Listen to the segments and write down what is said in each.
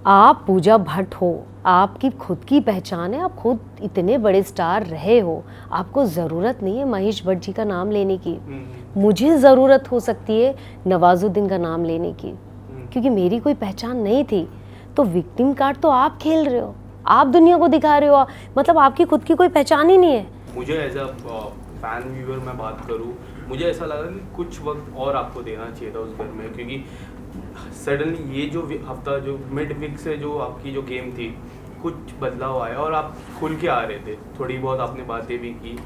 आप पूजा भट्ट हो, आपकी खुद की पहचान है, आप खुद इतने बड़े स्टार रहे हो, आपको ज़रूरत नहीं है महेश भट्ट जी का नाम लेने की। मुझे ज़रूरत हो सकती है नवाजुद्दीन का नाम लेने की, क्योंकि मेरी कोई पहचान नहीं थी। तो विक्टिम कार्ड तो आप खेल रहे हो, आप दुनिया को दिखा रहे हो, मतलब आपकी खुद की कोई पहचान ही नहीं है। मुझे एज अ फैन व्यूअर मैं बात करूँ, मुझे ऐसा लगा कि कुछ वक्त और आपको देना चाहिए था उस घर में, क्योंकि सडनली ये जो हफ्ता जो मिड वीक से जो आपकी जो गेम थी कुछ बदलाव आया और आप खुल के आ रहे थे, थोड़ी बहुत आपने बातें भी की।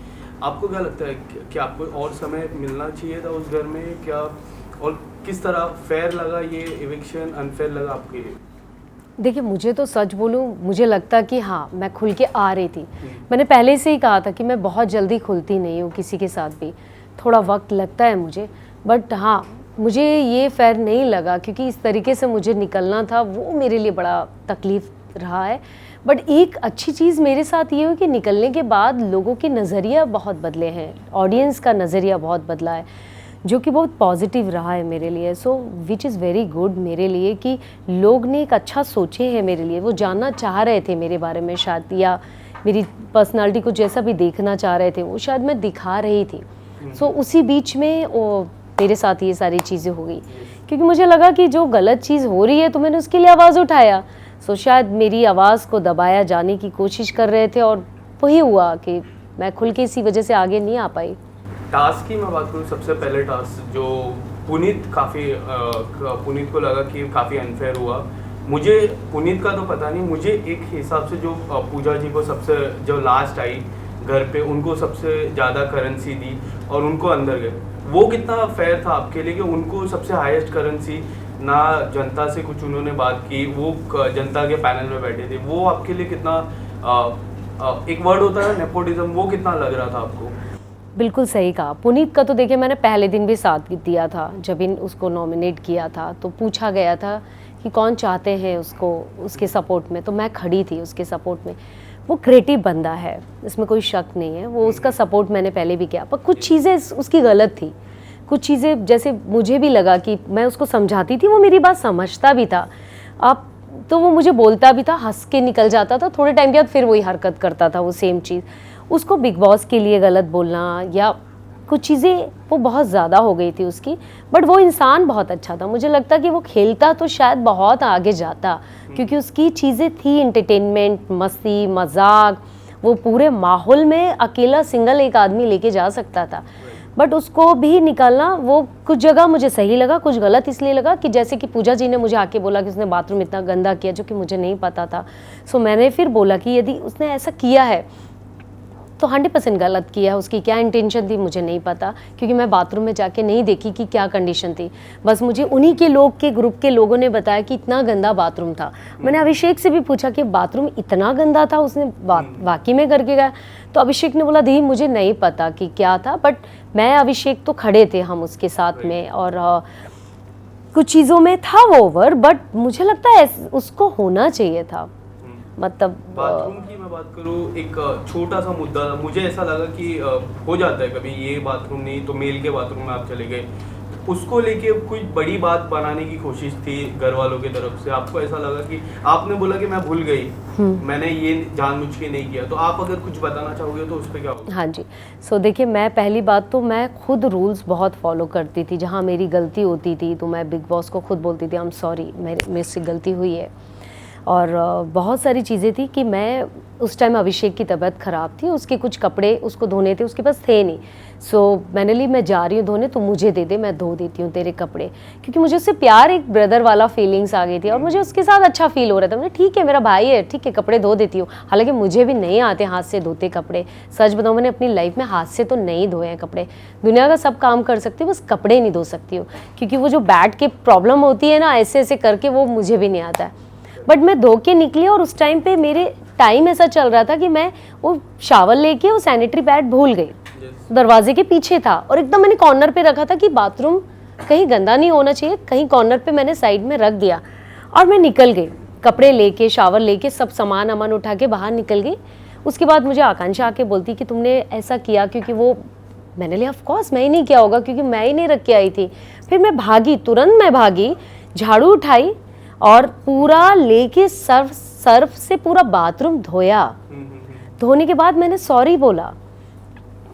आपको क्या लगता है कि आपको और समय मिलना चाहिए था उस घर में क्या, और किस तरह फेयर लगा ये इविक्शन, अनफेयर लगा आपके लिए? देखिए, मुझे तो सच बोलूं, मुझे लगता कि हाँ मैं खुल के आ रही थी। मैंने पहले से ही कहा था कि मैं बहुत जल्दी खुलती नहीं हूँ किसी के साथ भी, थोड़ा वक्त लगता है मुझे। बट हाँ, मुझे ये फेयर नहीं लगा, क्योंकि इस तरीके से मुझे निकलना था वो मेरे लिए बड़ा तकलीफ रहा है। बट एक अच्छी चीज़ मेरे साथ ये हुई कि निकलने के बाद लोगों के नज़रिया बहुत बदले हैं, ऑडियंस का नज़रिया बहुत बदला है, जो कि बहुत पॉजिटिव रहा है मेरे लिए। सो विच इज़ वेरी गुड मेरे लिए कि लोग ने एक अच्छा सोचे हैं मेरे लिए, वो जानना चाह रहे थे मेरे बारे में शायद, या मेरी पर्सनालिटी को जैसा भी देखना चाह रहे थे वो शायद मैं दिखा रही थी। सो उसी बीच में वो मेरे साथ ये सारी चीज़ें हो गई, क्योंकि मुझे लगा कि जो गलत चीज़ हो रही है तो मैंने उसके लिए आवाज़ उठाया। सो शायद मेरी आवाज़ को दबाया जाने की कोशिश कर रहे थे, और वही हुआ कि मैं खुल के इसी वजह से आगे नहीं आ पाई। टास्क की मैं बात करूँ, सबसे पहले टास्क जो पुनीत पुनीत को लगा कि काफ़ी अनफेयर हुआ। मुझे पुनीत का तो पता नहीं, मुझे एक हिसाब से जो पूजा जी को सबसे जो लास्ट आई घर पे उनको सबसे ज़्यादा करेंसी दी और उनको अंदर गए, वो कितना फेयर था आपके लिए कि उनको सबसे हाईएस्ट करेंसी, ना जनता से कुछ उन्होंने बात की, वो जनता के पैनल में बैठे थे, वो आपके लिए कितना एक वर्ड होता है नेपोटिज्म, वो कितना लग रहा था आपको? बिल्कुल सही कहा। पुनीत का तो देखिए मैंने पहले दिन भी साथ दिया था, जब उसको नॉमिनेट किया था तो पूछा गया था कि कौन चाहते हैं उसको उसके सपोर्ट में, तो मैं खड़ी थी उसके सपोर्ट में। वो क्रिएटिव बंदा है, इसमें कोई शक नहीं है, वो उसका सपोर्ट मैंने पहले भी किया, पर कुछ चीज़ें उसकी गलत थी। कुछ चीज़ें जैसे मुझे भी लगा कि मैं उसको समझाती थी, वो मेरी बात समझता भी था। अब तो वो मुझे बोलता भी था, हंस के निकल जाता था, थोड़े टाइम के बाद फिर वही हरकत करता था, वो सेम चीज़। उसको बिग बॉस के लिए गलत बोलना या कुछ चीज़ें वो बहुत ज़्यादा हो गई थी उसकी। बट वो इंसान बहुत अच्छा था, मुझे लगता कि वो खेलता तो शायद बहुत आगे जाता, क्योंकि उसकी चीज़ें थी एंटरटेनमेंट, मस्ती, मजाक, वो पूरे माहौल में अकेला सिंगल एक आदमी लेके जा सकता था। बट उसको भी निकालना, वो कुछ जगह मुझे सही लगा, कुछ गलत इसलिए लगा कि जैसे कि पूजा जी ने मुझे आके बोला कि उसने बाथरूम इतना गंदा किया, जो कि मुझे नहीं पता था। सो मैंने फिर बोला कि यदि उसने ऐसा किया है तो 100% गलत किया है, उसकी क्या इंटेंशन थी मुझे नहीं पता, क्योंकि मैं बाथरूम में जाके नहीं देखी कि क्या कंडीशन थी। बस मुझे उन्हीं के लोग के ग्रुप के लोगों ने बताया कि इतना गंदा बाथरूम था। मैंने अभिषेक से भी पूछा कि बाथरूम इतना गंदा था, उसने वाकई में करके गया? तो अभिषेक ने बोला दी मुझे नहीं पता कि क्या था, बट मैं अभिषेक तो खड़े थे हम उसके साथ में, और कुछ चीज़ों में था वो ओवर, बट मुझे लगता है उसको होना चाहिए था। मतलब बाथरूम की मैं बात करूँ, एक छोटा सा मुद्दा था, मुझे ऐसा लगा कि हो जाता है कभी, ये बाथरूम नहीं तो मेल के बाथरूम में आप चले गए, उसको लेके कुछ बड़ी बात बनाने की कोशिश थी घर वालों की तरफ से। आपको ऐसा लगा कि आपने बोला कि मैं भूल गई, मैंने ये जानबूझ के नहीं किया, तो आप अगर कुछ बताना चाहोगे तो उस पर क्या होगा? हाँ जी। सो देखिए, मैं पहली बात तो मैं खुद रूल्स बहुत फॉलो करती थी। जहाँ मेरी गलती होती थी तो मैं बिग बॉस को खुद बोलती थी आई एम सॉरी, मेरे से गलती हुई है। और बहुत सारी चीज़ें थी कि मैं उस टाइम अभिषेक की तबीयत ख़राब थी, उसके कुछ कपड़े उसको धोने थे, उसके पास थे नहीं। सो मैंने ली, मैं जा रही हूँ धोने, तो मुझे दे दे, मैं धो देती हूँ तेरे कपड़े, क्योंकि मुझे उससे प्यार, एक ब्रदर वाला फीलिंग्स आ गई थी और मुझे उसके साथ अच्छा फील हो रहा था। मुझे ठीक है, मेरा भाई है, ठीक है, कपड़े धो देती हूँ। हालांकि मुझे भी नहीं आते हाथ से धोते कपड़े, सच बताऊँ मैंने अपनी लाइफ में हाथ से तो नहीं धोए हैं कपड़े। दुनिया का सब काम कर सकती हूँ, बस कपड़े नहीं धो सकती हूँ, क्योंकि वो जो बैठ के प्रॉब्लम होती है ना, ऐसे ऐसे करके, वो मुझे भी नहीं आता है। बट मैं धो के निकली, और उस टाइम पे मेरे टाइम ऐसा चल रहा था कि मैं वो शावर लेके वो सैनिटरी पैड भूल गई, दरवाजे के पीछे था, और एकदम मैंने कॉर्नर पे रखा था कि बाथरूम कहीं गंदा नहीं होना चाहिए, कहीं कॉर्नर पे मैंने साइड में रख दिया, और मैं निकल गई कपड़े लेके, शावर लेके, सब सामान अमान उठा के बाहर निकल गई। उसके बाद मुझे आकांक्षा आके बोलती कि तुमने ऐसा किया, क्योंकि वो, मैंने लिया ऑफ कोर्स मैं ही नहीं किया होगा, क्योंकि मैं ही नहीं रख के आई थी। फिर मैं भागी, तुरंत मैं भागी, झाड़ू उठाई और पूरा लेके सर्फ से पूरा बाथरूम धोया। धोने के बाद मैंने सॉरी बोला,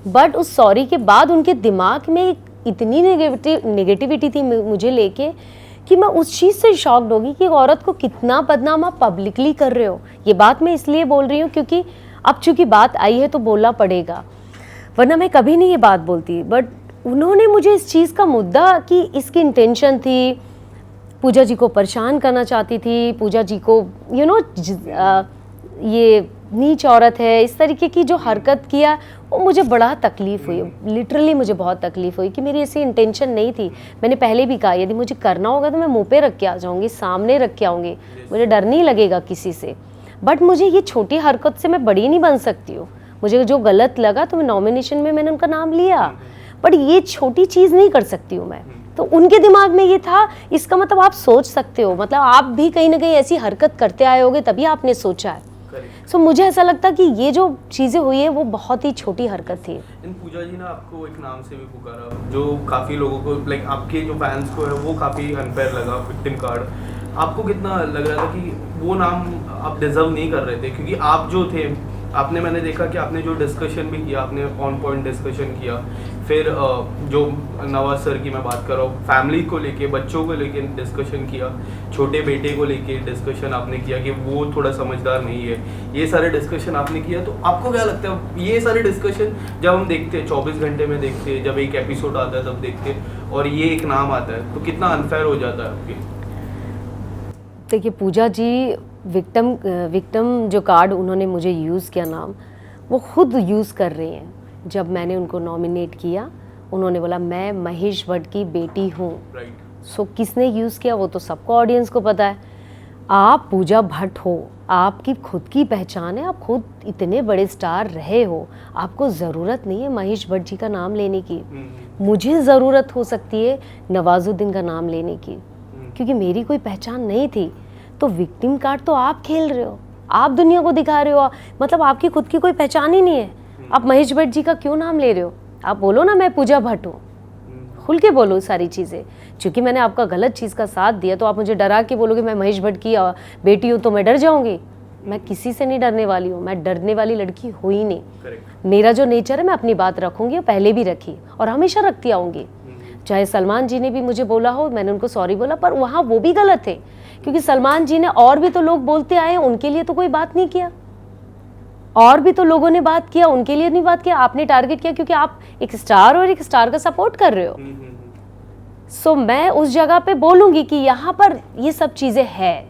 बट उस सॉरी के बाद उनके दिमाग में इतनी नेगेटिविटी थी मुझे लेके कि मैं उस चीज़ से शॉक्ड होगी कि एक औरत को कितना बदनाम आप पब्लिकली कर रहे हो। ये बात मैं इसलिए बोल रही हूँ क्योंकि अब चूंकि बात आई है तो बोलना पड़ेगा, वरना मैं कभी नहीं ये बात बोलती। बट उन्होंने मुझे इस चीज़ का मुद्दा कि इसकी इंटेंशन थी, पूजा जी को परेशान करना चाहती थी, पूजा जी को ये नीच औरत है, इस तरीके की जो हरकत किया वो मुझे बड़ा तकलीफ़ हुई। लिटरली मुझे बहुत तकलीफ़ हुई कि मेरी ऐसी इंटेंशन नहीं थी। मैंने पहले भी कहा यदि मुझे करना होगा तो मैं मुंह पे रख के आ जाऊँगी, सामने रख के आऊँगी, मुझे डर नहीं लगेगा किसी से। बट मुझे ये छोटी हरकत से मैं बड़ी नहीं बन सकती हूँ। मुझे जो गलत लगा तो मैं नॉमिनेशन में मैंने उनका नाम लिया, बट ये छोटी चीज़ नहीं कर सकती हूँ मैं। तो उनके दिमाग में ये था, इसका मतलब आप सोच सकते हो, मतलब आप भी कहीं ना कहीं ऐसी हरकत करते आए होगे तभी आपने सोचा है। सो मुझे ऐसा लगता कि ये जो चीज़ें हुई है वो बहुत ही छोटी हरकत थी। पूजा जी ने आपको एक नाम से भी पुकारा जो काफ़ी लोगों को, लाइक आपके जो फैंस को है वो काफ़ी अनफेयर लगा, विक्टिम कार्ड। आपको कितना लग रहा था कि वो नाम आप डिजर्व नहीं कर रहे थे? क्योंकि आप जो थे, आपने, मैंने देखा कि आपने जो डिस्कशन भी किया, आपने ऑन पॉइंट डिस्कशन किया। फिर जो नवाज सर की मैं बात कर रहा हूँ, फैमिली को लेके, बच्चों को लेके डिस्कशन किया, छोटे बेटे को लेके डिस्कशन आपने किया कि वो थोड़ा समझदार नहीं है, ये सारे डिस्कशन आपने किया। तो आपको क्या लगता है ये सारे डिस्कशन जब हम देखते हैं 24 घंटे में देखते हैं, जब एक एपिसोड आता है तब देखते हैं, और ये एक नाम आता है, तो कितना अनफेयर हो जाता है आपके? देखिए पूजा जी विक्टिम जो कार्ड उन्होंने मुझे यूज़ किया नाम, वो खुद यूज़ कर रही हैं। जब मैंने उनको नॉमिनेट किया उन्होंने बोला मैं महेश भट्ट की बेटी हूँ। सो किसने यूज़ किया वो तो सबको, ऑडियंस को पता है। आप पूजा भट्ट हो, आपकी खुद की पहचान है, आप खुद इतने बड़े स्टार रहे हो, आपको ज़रूरत नहीं है महेश भट्ट जी का नाम लेने की। मुझे ज़रूरत हो सकती है नवाजुद्दीन का नाम लेने की, क्योंकि मेरी कोई पहचान नहीं थी। तो विक्टिम कार्ड तो आप खेल रहे हो, आप दुनिया को दिखा रहे हो, मतलब आपकी खुद की कोई पहचान ही नहीं है। आप महेश भट्ट जी का क्यों नाम ले रहे हो? आप बोलो ना मैं पूजा भट्ट हूँ, खुल के बोलो सारी चीज़ें। क्योंकि मैंने आपका गलत चीज़ का साथ दिया तो आप मुझे डरा के बोलोगे मैं महेश भट्ट की बेटी हूँ तो मैं डर जाऊँगी। मैं किसी से नहीं डरने वाली हूँ, मैं डरने वाली लड़की हुई ही नहीं। मेरा जो नेचर है मैं अपनी बात रखूँगी, और पहले भी रखी और हमेशा रखती आऊँगी। चाहे सलमान जी ने भी मुझे बोला हो, मैंने उनको सॉरी बोला, पर वहाँ वो भी गलत थे, क्योंकि सलमान जी ने और भी तो लोग बोलते आए, उनके लिए तो कोई बात नहीं किया। और भी तो लोगों ने बात किया, उनके लिए नहीं बात किया। आपने टारगेट किया क्योंकि आप एक स्टार और एक स्टार का सपोर्ट कर रहे हो। सो मैं उस जगह पे बोलूँगी कि यहाँ पर ये सब चीज़ें है,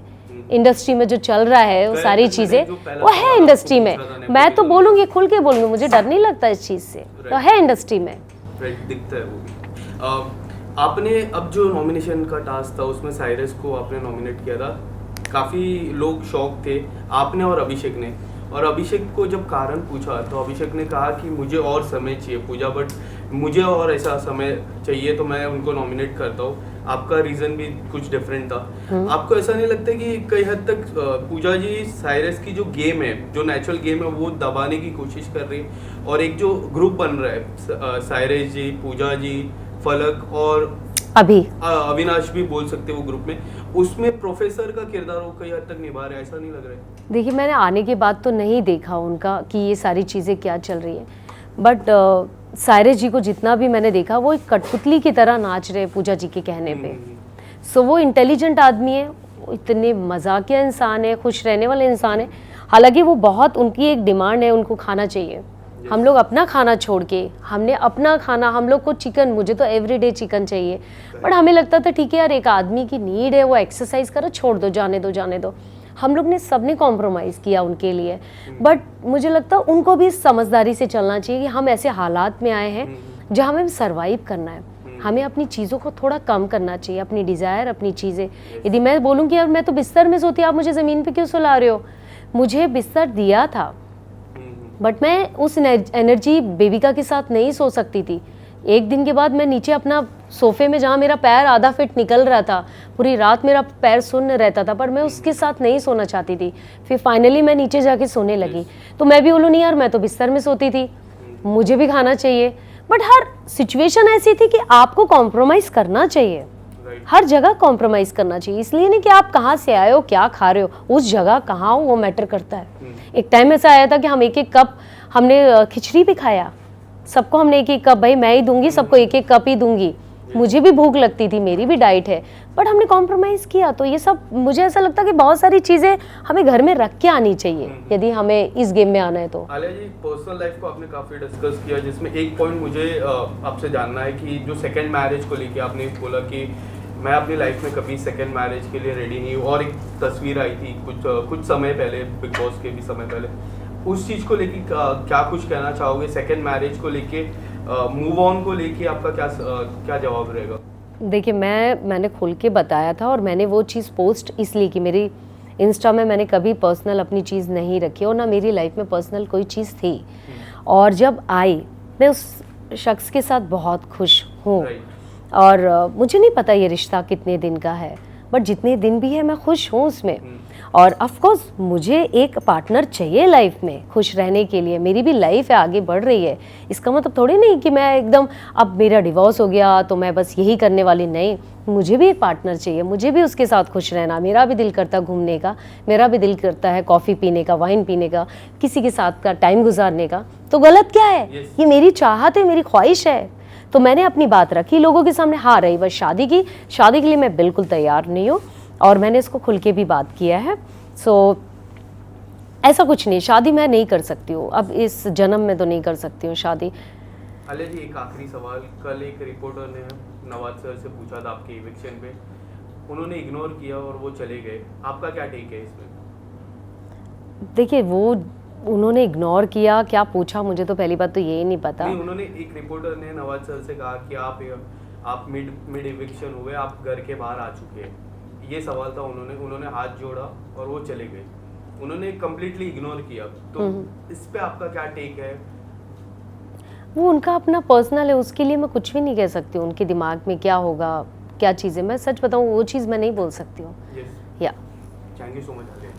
इंडस्ट्री में जो चल रहा है वो सारी चीज़ें वो है इंडस्ट्री में। मैं तो बोलूँगी, खुल के बोलूँगी, मुझे डर नहीं लगता इस चीज़ से, तो है इंडस्ट्री में। दिखता है वो भी। आपने अब जो नॉमिनेशन का टास्क था उसमें साइरस को आपने नॉमिनेट किया था, काफ़ी लोग शॉक थे, आपने और अभिषेक ने। और अभिषेक को जब कारण पूछा तो अभिषेक ने कहा कि मुझे और समय चाहिए पूजा, बट मुझे और ऐसा समय चाहिए तो मैं उनको नॉमिनेट करता हूँ। आपका रीज़न भी कुछ डिफरेंट था। आपको ऐसा नहीं लगता कि कई हद तक पूजा जी साइरस की जो गेम है, जो नेचुरल गेम है, वो दबाने की कोशिश कर रही है, और एक जो ग्रुप बन रहा है साइरस जी, पूजा जी, फलक और अविनाश भी बोल सकते हो ग्रुप में, उसमें प्रोफेसर का किरदार वो कई हद तक निभा रहे, ऐसा नहीं लग रहा है? देखिए मैंने आने के बाद तो नहीं देखा उनका कि ये सारी चीज़ें क्या चल रही है, बट साइरस जी को जितना भी मैंने देखा वो एक कठपुतली की तरह नाच रहे पूजा जी के कहने पे। सो वो इंटेलिजेंट आदमी है, वो इतने मजाकिया इंसान है, खुश रहने वाले इंसान है। हालांकि वो बहुत, उनकी एक डिमांड है, उनको खाना चाहिए। हम लोग अपना खाना छोड़ के, हमने अपना खाना, हम लोग को चिकन, मुझे तो एवरीडे चिकन चाहिए, बट हमें लगता था ठीक है यार एक आदमी की नीड है, वो एक्सरसाइज करो, छोड़ दो, जाने दो जाने दो। हम लोग ने सबने कॉम्प्रोमाइज़ किया उनके लिए, बट मुझे लगता है उनको भी समझदारी से चलना चाहिए कि हम ऐसे हालात में आए हैं जहाँ हमें सर्वाइव करना है, हमें अपनी चीज़ों को थोड़ा कम करना चाहिए, अपनी डिज़ायर, अपनी चीज़ें। यदि मैं बोलूँ कि यार मैं तो बिस्तर में सोती, आप मुझे ज़मीन पे क्यों सुला रहे हो? मुझे बिस्तर दिया था, बट मैं उस एनर्जी बेबिका के साथ नहीं सो सकती थी। एक दिन के बाद मैं नीचे अपना सोफे में, जहाँ मेरा पैर आधा फिट निकल रहा था, पूरी रात मेरा पैर सुन्न रहता था, पर मैं उसके साथ नहीं सोना चाहती थी। फिर फाइनली मैं नीचे जाके सोने लगी। तो मैं भी बोलूँ नहीं यार मैं तो बिस्तर में सोती थी, मुझे भी खाना चाहिए, बट हर सिचुएशन ऐसी थी कि आपको कॉम्प्रोमाइज़ करना चाहिए। राइट हर जगह कॉम्प्रोमाइज करना चाहिए। इसलिए नहीं कि आप कहाँ से आए हो, क्या खा रहे हो, उस जगह कहाँ हो वो मैटर करता है। एक टाइम ऐसा आया था कि हम एक एक कप हमने खिचड़ी भी खाया, सबको हमने एक एक कप, भाई मैं ही दूंगी सबको, एक एक कप ही दूंगी, मुझे भी भूख लगती थी, मेरी भी डाइट है, बट हमने कॉम्प्रोमाइज़ किया। तो ये सब मुझे ऐसा लगता है कि बहुत सारी चीज़ें हमें घर में रख के आनी चाहिए यदि हमें इस गेम में आना है तो। आलिया जी, पर्सनल लाइफ को आपने काफ़ी डिस्कस किया, जिसमें एक पॉइंट मुझे आपसे जानना है कि जो सेकंड मैरिज को लेके आपने बोला कि मैं अपनी लाइफ में कभी सेकंड मैरिज के लिए रेडी नहीं हूँ, और एक तस्वीर आई थी कुछ समय पहले, बिग बॉस के भी समय पहले, उस चीज़ को लेके क्या कुछ कहना चाहोगे? सेकंड मैरिज को लेके, मूव ऑन को लेके आपका क्या जवाब रहेगा? देखिए मैंने खुल के बताया था, और मैंने वो चीज़ पोस्ट इसलिए कि मेरी इंस्टा में मैंने कभी पर्सनल अपनी चीज़ नहीं रखी, और ना मेरी लाइफ में पर्सनल कोई चीज़ थी। और जब आई, मैं उस शख्स के साथ बहुत खुश हूँ, और मुझे नहीं पता ये रिश्ता कितने दिन का है, बट जितने दिन भी है मैं खुश हूँ उसमें। और ऑफ कोर्स मुझे एक पार्टनर चाहिए लाइफ में खुश रहने के लिए, मेरी भी लाइफ है, आगे बढ़ रही है, इसका मतलब थोड़ी नहीं कि मैं एकदम अब मेरा डिवोर्स हो गया तो मैं बस यही करने वाली, नहीं, मुझे भी एक पार्टनर चाहिए, मुझे भी उसके साथ खुश रहना, मेरा भी दिल करता है घूमने का, मेरा भी दिल करता है कॉफ़ी पीने का, वाइन पीने का, किसी के साथ का टाइम गुजारने का, तो गलत क्या है? ये मेरी चाहत है, मेरी ख्वाहिश है, तो मैंने अपनी बात रखी लोगों के सामने। हाँ, रही बस शादी की, शादी के लिए मैं बिल्कुल तैयार नहीं हूँ, और मैंने इसको खुल के भी बात किया है। सो ऐसा कुछ नहीं, शादी मैं नहीं कर सकती हूँ, अब इस जन्म में तो नहीं कर सकती हूँ शादी। आलिया जी, एक आखिरी सवाल, कल एक रिपोर्टर ने नवाज सर से पूछा था आपके इविक्शन पे, उन्होंने इग्नोर किया और वो चले गए, आपका क्या टेक है इसमें? देखिए, वो उन्होंने इग्नोर किया, क्या पूछा मुझे तो पहली बात तो यही नहीं पता। नहीं, उन्होंने, एक रिपोर्टर ने नवाज सर से कहा कि आप मिड इविक्शन हुए, आप घर के बाहर आ चुके हैं, ये सवाल था। उन्होंने हाथ जोड़ा और वो चले गए, उन्होंने कम्प्लीटली इग्नोर किया, तो इस पे आपका क्या टेक है? वो उनका अपना पर्सनल है, उसके लिए मैं कुछ भी नहीं कह सकती हूँ, उनके दिमाग में क्या होगा, क्या चीज़ें, मैं सच बताऊँ वो चीज़ मैं नहीं बोल सकती हूँ। यस, या thank you so much Alia.